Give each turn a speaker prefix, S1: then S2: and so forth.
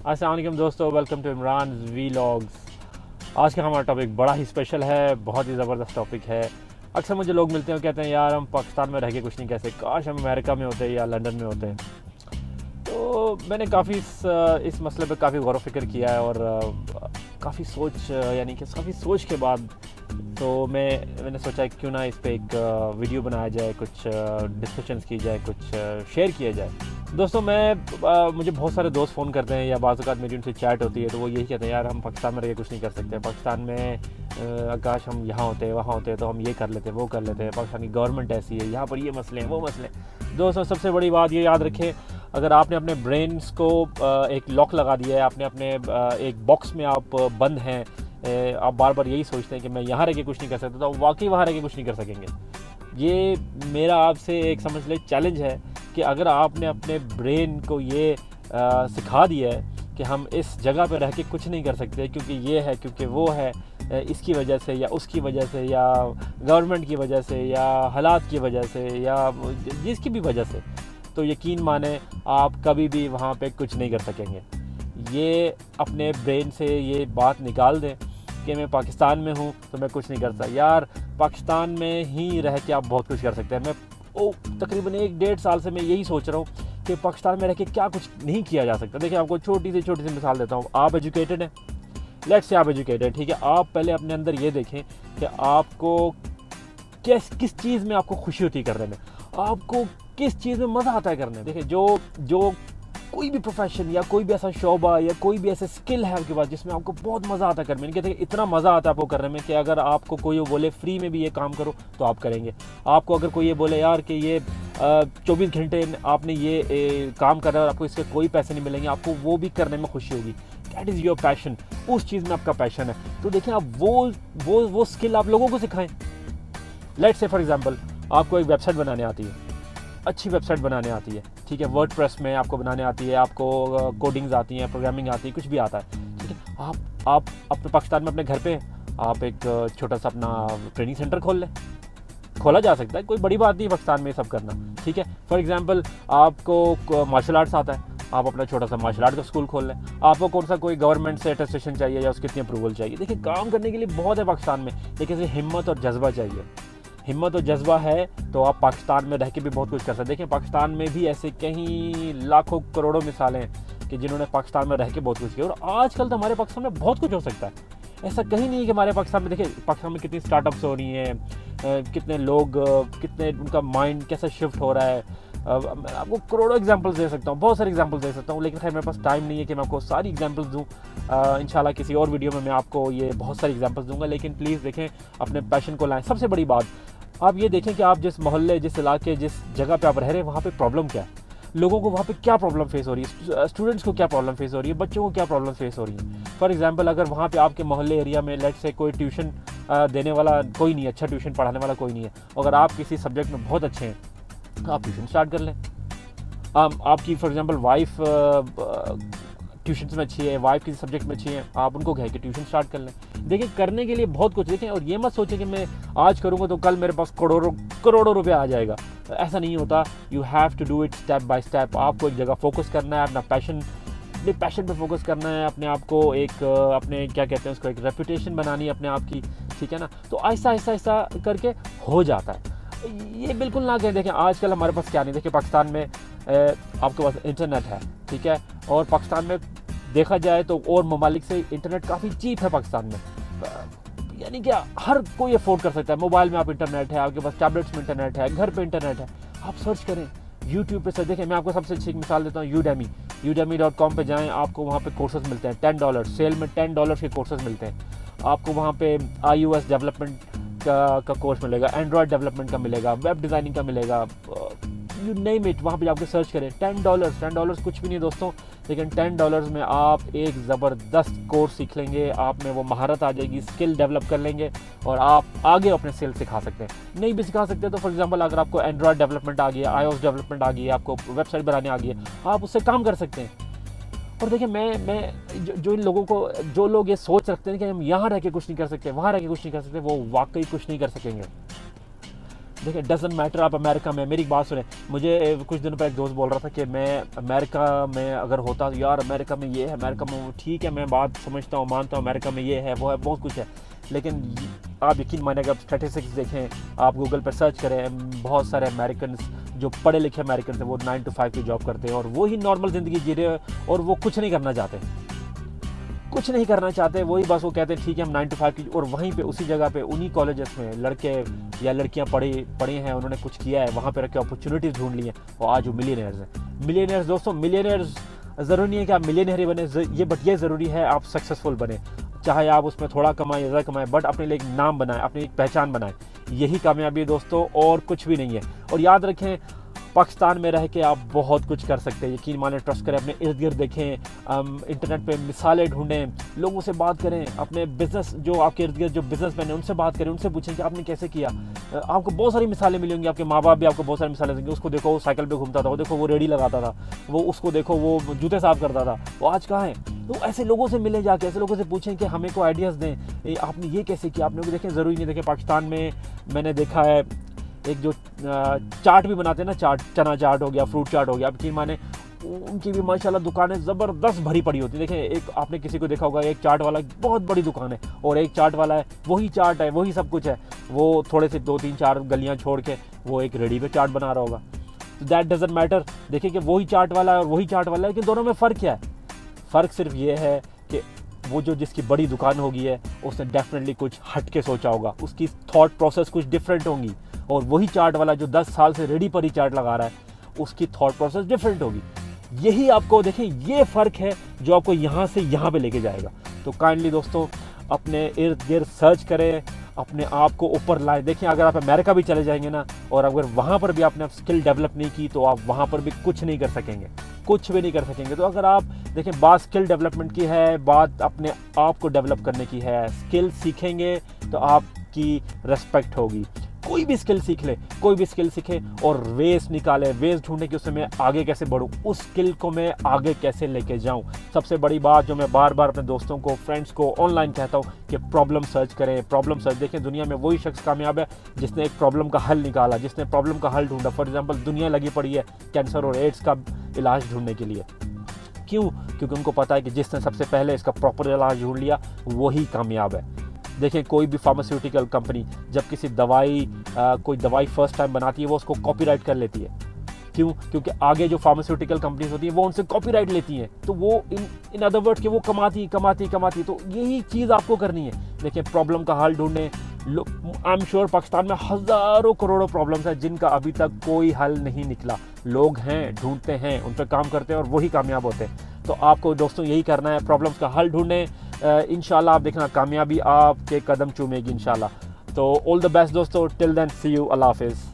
S1: अस्सलाम वालेकुम दोस्तों, वेलकम टू इमरान वीलॉग्स। आज का हमारा टॉपिक बड़ा ही स्पेशल है, बहुत ही ज़बरदस्त टॉपिक है। अक्सर मुझे लोग मिलते हैं कहते हैं यार हम पाकिस्तान में रह के कुछ नहीं कह सकते, काश हम अमेरिका में होते या लंदन में होते। तो मैंने काफ़ी इस मसले पे काफ़ी गौर व फिक्र किया है और काफ़ी सोच यानी कि काफ़ी सोच के बाद तो मैंने सोचा क्यों ना इस पे एक वीडियो बनाया जाए, कुछ डिस्कशंस की जाए, कुछ शेयर किया जाए। दोस्तों मुझे बहुत सारे दोस्त फ़ोन करते हैं या बाज़ औक़ात मेरी उनसे चैट होती है तो वो यही कहते हैं यार हम पाकिस्तान में रह के कुछ नहीं कर सकते, पाकिस्तान में काश हम यहाँ होते वहाँ होते तो हम ये कर लेते वो कर लेते, पाकिस्तान की गवर्नमेंट ऐसी है, यहाँ पर ये मसले हैं वो मसले हैं। दोस्तों सबसे बड़ी बात ये याद रखें, अगर आपने अपने ब्रेन्स को एक लॉक लगा दिया है, आपने अपने एक बॉक्स में आप बंद हैं, आप बार बार यही सोचते हैं कि मैं यहाँ रह के कुछ नहीं कर सकता, तो आप वाकई वहाँ रह के कुछ नहीं कर सकेंगे। ये मेरा आपसे एक समझ ले चैलेंज है कि अगर आपने अपने ब्रेन को ये सिखा दिया है कि हम इस जगह पर रह के कुछ नहीं कर सकते क्योंकि ये है, क्योंकि वो है, इसकी वजह से या उसकी वजह से या गवर्नमेंट की वजह से या हालात की वजह से या जिसकी भी वजह से, तो यकीन माने आप कभी भी वहाँ पे कुछ नहीं कर सकेंगे। ये अपने ब्रेन से ये बात निकाल दें कि मैं पाकिस्तान में हूँ तो मैं कुछ नहीं कर सकता। यार पाकिस्तान में ही रह के आप बहुत कुछ कर सकते हैं। मैं तकरीबन 1-1.5 साल से मैं यही सोच रहा हूँ कि पाकिस्तान में रह के क्या कुछ नहीं किया जा सकता। देखिए आपको छोटी सी मिसाल देता हूँ। आप एजुकेटेड हैं, लेट्स से आप एजुकेटेड, ठीक है। आप पहले अपने अंदर ये देखें कि आपको किस चीज़ में आपको खुशी होती है करने में, आपको किस चीज़ में मज़ा आता है करने में। देखिए जो कोई भी प्रोफेशन या कोई भी ऐसा शोबा या कोई भी ऐसे स्किल है आपके पास जिसमें आपको बहुत मज़ा आता है करने में, कहते हैं इतना मज़ा आता है आपको करने में कि अगर आपको कोई बोले फ्री में भी ये काम करो तो आप करेंगे। आपको अगर कोई ये बोले यार कि ये 24 घंटे आपने ये काम करना है और आपको इसके कोई पैसे नहीं मिलेंगे, आपको वो भी करने में खुशी होगी। दैट इज़ योर पैशन, उस चीज़ में आपका पैशन है। तो देखिए आप वो स्किल आप लोगों को सिखाएं। लेट्स से फॉर एग्जांपल आपको एक वेबसाइट बनाने आती है, अच्छी वेबसाइट बनाने आती है, ठीक है, वर्डप्रेस में आपको बनाने आती है, आपको कोडिंग्स आती हैं, प्रोग्रामिंग आती है, कुछ भी आता है, ठीक है। आप अपने पाकिस्तान में अपने घर पे आप एक छोटा सा अपना ट्रेनिंग सेंटर खोल लें, खोला जा सकता है, कोई बड़ी बात नहीं पाकिस्तान में ये सब करना, ठीक है। फॉर एग्जांपल आपको मार्शल आर्ट्स आता है, आप अपना छोटा सा मार्शल आर्ट का स्कूल खोल लें। आपको कौन सा कोई गवर्नमेंट से अटेस्टेशन चाहिए या उसकी कितनी अप्रूवल चाहिए। देखिए काम करने के लिए बहुत है पाकिस्तान में, लेकिन इसे हिम्मत और जज्बा चाहिए। हिम्मत और जज्बा है तो आप पाकिस्तान में रह के भी बहुत कुछ कर सकते हैं। देखिए पाकिस्तान में भी ऐसे कई लाखों करोड़ों मिसालें हैं कि जिन्होंने पाकिस्तान में रह के बहुत कुछ किया, और आजकल तो हमारे पाकिस्तान में बहुत कुछ हो सकता है। ऐसा कहीं नहीं है कि हमारे पाकिस्तान में, देखिए पाकिस्तान में कितनी स्टार्टअप्स हो रही हैं, कितने लोग, कितने उनका माइंड कैसा शिफ्ट हो रहा है। मैं आपको करोड़ों एग्जांपल्स दे सकता हूँ, बहुत सारे एग्जांपल्स दे सकता हूँ, लेकिन खैर मेरे पास टाइम नहीं है कि मैं आपको सारी एग्जांपल्स दूँ। इंशाल्लाह किसी और वीडियो में मैं आपको ये बहुत सारी एग्जांपल्स दूंगा, लेकिन प्लीज़ देखें अपने पैशन को लाएं। सबसे बड़ी बात आप ये देखें कि आप जिस मोहल्ले, जिस इलाके, जिस जगह पे आप रह रहे हैं वहाँ पे प्रॉब्लम क्या है, लोगों को वहाँ पे क्या प्रॉब्लम फेस हो रही है, स्टूडेंट्स को क्या प्रॉब्लम फेस हो रही है, बच्चों को क्या प्रॉब्लम फेस हो रही है। फॉर एग्जांपल अगर वहाँ पे आपके मोहल्ले एरिया में लेट से कोई ट्यूशन देने वाला कोई नहीं है, अच्छा ट्यूशन पढ़ाने वाला कोई नहीं है, अगर आप किसी सब्जेक्ट में बहुत अच्छे हैं आप ट्यूशन स्टार्ट कर लें। आपकी फॉर एग्जांपल वाइफ ट्यूशन में अच्छी है, वाइफ किसी सब्जेक्ट में अच्छी है, आप उनको कहें कि ट्यूशन स्टार्ट कर लें। देखिए करने के लिए बहुत कुछ, देखें, और ये मत सोचें कि मैं आज करूँगा तो कल मेरे पास करोड़ों रुपया आ जाएगा, ऐसा नहीं होता। You have to do it step by step. आपको एक जगह फोकस करना है, अपने पैशन पे फोकस करना है, अपने आप को एक अपने क्या कहते हैं उसको, एक रेपुटेशन बनानी है अपने आप की, ठीक है ना। तो आहिस्ता करके हो जाता है। ये बिल्कुल ना कहें, देखें आजकल हमारे पास क्या नहीं, देखिए पाकिस्तान में आपके पास इंटरनेट है, ठीक है, और पाकिस्तान में देखा जाए तो और ममालिक से इंटरनेट काफ़ी चीप है पाकिस्तान में, यानी कि हर कोई अफोर्ड कर सकता है। मोबाइल में आप इंटरनेट है, आपके पास टैबलेट्स में इंटरनेट है, घर पे इंटरनेट है, आप सर्च करें यूट्यूब पे सर्च। देखें मैं आपको सबसे अच्छी एक मिसाल देता हूँ, udemy.com पे जाएँ, आपको वहाँ पे कोर्सेज मिलते हैं $10 सेल में, $10 के कोर्सेज मिलते हैं आपको। वहाँ पे iOS डेवलपमेंट का कोर्स मिलेगा, एंड्रॉयड डेवलपमेंट का मिलेगा, वेब डिज़ाइनिंग का मिलेगा, यू नेम इट, वहाँ पे जाके सर्च करें। $10 कुछ भी नहीं दोस्तों, लेकिन $10 में आप एक ज़बरदस्त कोर्स सीख लेंगे, आप में वो महारत आ जाएगी, स्किल डेवलप कर लेंगे और आप आगे अपने स्किल सिखा सकते हैं। नहीं भी सिखा सकते तो फॉर एग्जांपल अगर आपको एंड्रॉयड डेवलपमेंट आ गया, iOS डेवलपमेंट आ गई, आपको वेबसाइट बनाने आ गई है, आप उससे काम कर सकते हैं। और देखिए मैं जो इन लोगों को, जो लोग ये सोच रखते हैं कि हम यहाँ रह के कुछ नहीं कर सकते, वहाँ रह के कुछ नहीं कर सकते, वो वाकई कुछ नहीं कर सकेंगे। देखिए डजेंट मैटर आप अमेरिका में, मेरी बात सुने, मुझे कुछ दिनों पहले एक दोस्त बोल रहा था कि मैं अमेरिका में अगर होता तो यार अमेरिका में ये है, अमेरिका में वो, ठीक है मैं बात समझता हूँ, मानता हूँ अमेरिका में ये है वो है बहुत कुछ है, लेकिन आप यकीन मानेंगे आप स्टैटिस्टिक्स देखें, आप गूगल पर सर्च करें, बहुत सारे अमेरिकन जो पढ़े लिखे अमेरिकन थे वो 9 to 5 की जॉब करते हैं और वो ही नॉर्मल ज़िंदगी जी रहे हैं और वो कुछ नहीं करना चाहते, कुछ नहीं करना चाहते, वही बस वो कहते हैं ठीक है हम 9 to 5 की, और वहीं पे उसी जगह पे उन्हीं कॉलेजेस में लड़के या लड़कियां पढ़े हैं, उन्होंने कुछ किया है, वहाँ पे रख के अपॉर्चुनिटीज़ ढूंढ ली हैं और आज वो मिलियनर्स हैं। मिलियनर्स दोस्तों, मिलियनर्स ज़रूरी नहीं है कि आप मिलियनर ही बने, ये बट ये ज़रूरी है आप सक्सेसफुल बने, चाहे आप उसमें थोड़ा कमाएं या ज़्यादा कमाएं, बट अपने लिए एक नाम बनाएं, अपनी एक पहचान बनाएं, यही कामयाबी है दोस्तों और कुछ भी नहीं है। और याद रखें पाकिस्तान में रह के आप बहुत कुछ कर सकते हैं, यकीन माने, ट्रस्ट करें, अपने इर्द गिर्द देखें, इंटरनेट पे मिसालें ढूंढें, लोगों से बात करें, अपने बिज़नेस जो आपके इर्द गिर्द जो बिज़नेसमैन हैं उनसे बात करें, उनसे पूछें कि आपने कैसे किया, आपको बहुत सारी मिसालें मिलेंगी, आपके माँ बाप भी आपको बहुत सारी मिसालें देंगे, उसको देखो वो साइकिल पे घूमता था, वो देखो वो रेडी लगाता था, वो उसको देखो वो जूते साफ करता था, वो आज कहाँ है। तो ऐसे लोगों से मिले जाके, ऐसे लोगों से पूछें कि हमें को आइडियाज़ दें, आपने ये कैसे किया, आपने देखें, ज़रूरी नहीं, देखें पाकिस्तान में मैंने देखा है एक जो चाट भी बनाते हैं ना, चाट, चना चाट हो गया, फ्रूट चाट हो गया, आप यकीन माने उनकी भी माशाल्लाह दुकानें ज़बरदस्त भरी पड़ी होती है। देखें एक आपने किसी को देखा होगा, एक चाट वाला बहुत बड़ी दुकान है और एक चाट वाला है, वही चाट है, वही सब कुछ है, वो थोड़े से 2-3-4 गलियां छोड़ के वो एक रेडी पे चाट बना रहा होगा, तो दैट डजेंट मैटर। देखिए कि वही चाट वाला है और वही चाट वाला है, लेकिन दोनों में फ़र्क क्या है? फ़र्क सिर्फ ये है कि वो जो जिसकी बड़ी दुकान होगी है उसने डेफिनेटली कुछ हट के सोचा होगा, उसकी थॉट प्रोसेस कुछ डिफरेंट होगी, और वही चाट वाला जो 10 साल से रेडी पर ही चाट लगा रहा है उसकी थॉट प्रोसेस डिफरेंट होगी। यही आपको देखें, ये फ़र्क है जो आपको यहाँ से यहाँ पे लेके जाएगा। तो काइंडली दोस्तों अपने इर्द गिर्द सर्च करें, अपने आप को ऊपर लाएं। देखिए अगर आप अमेरिका भी चले जाएंगे ना और अगर वहाँ पर भी आपने स्किल डेवलप नहीं की तो आप वहाँ पर भी कुछ नहीं कर सकेंगे, कुछ भी नहीं कर सकेंगे। तो अगर आप देखें, बात स्किल डेवलपमेंट की है, बात अपने आप को डेवलप करने की है, स्किल सीखेंगे तो आपकी रिस्पेक्ट होगी। कोई भी स्किल सीख ले, कोई भी स्किल सीखे और वेज निकाले, वेज ढूंढने कि उससे मैं आगे कैसे बढ़ूँ, उस स्किल को मैं आगे कैसे लेके जाऊँ। सबसे बड़ी बात जो मैं बार बार अपने दोस्तों को, फ्रेंड्स को ऑनलाइन कहता हूँ कि प्रॉब्लम सर्च करें, प्रॉब्लम सर्च। देखें दुनिया में वही शख्स कामयाब है जिसने एक प्रॉब्लम का हल निकाला, जिसने प्रॉब्लम का हल ढूंढा। फॉर एग्जाम्पल दुनिया लगी पड़ी है कैंसर और एड्स का इलाज ढूंढने के लिए, क्यों? क्योंकि उनको पता है कि जिसने सबसे पहले इसका प्रॉपर इलाज ढूंढ लिया वही कामयाब है। देखें कोई भी फार्मास्यूटिकल कंपनी जब किसी कोई दवाई फर्स्ट टाइम बनाती है वो उसको कॉपीराइट कर लेती है, क्यों? क्योंकि आगे जो फार्मास्यूटिकल कंपनीज होती हैं वो उनसे कॉपीराइट लेती हैं, तो वो इन अदर वर्ड्स कि वो कमाती। तो यही चीज़ आपको करनी है। देखिए प्रॉब्लम का हल ढूंढने, आई एम श्योर पाकिस्तान में हज़ारों करोड़ों प्रॉब्लम्स हैं जिनका अभी तक कोई हल नहीं निकला। लोग हैं, ढूंढते हैं, उन पर काम करते हैं और वही कामयाब होते हैं। तो आपको दोस्तों यही करना है, प्रॉब्लम्स का हल ढूंढें, इंशाल्लाह आप देखना कामयाबी आपके कदम चूमेगी इंशाल्लाह। तो ऑल द बेस्ट दोस्तों, टिल देन सी यू, अल्लाह हाफिज़।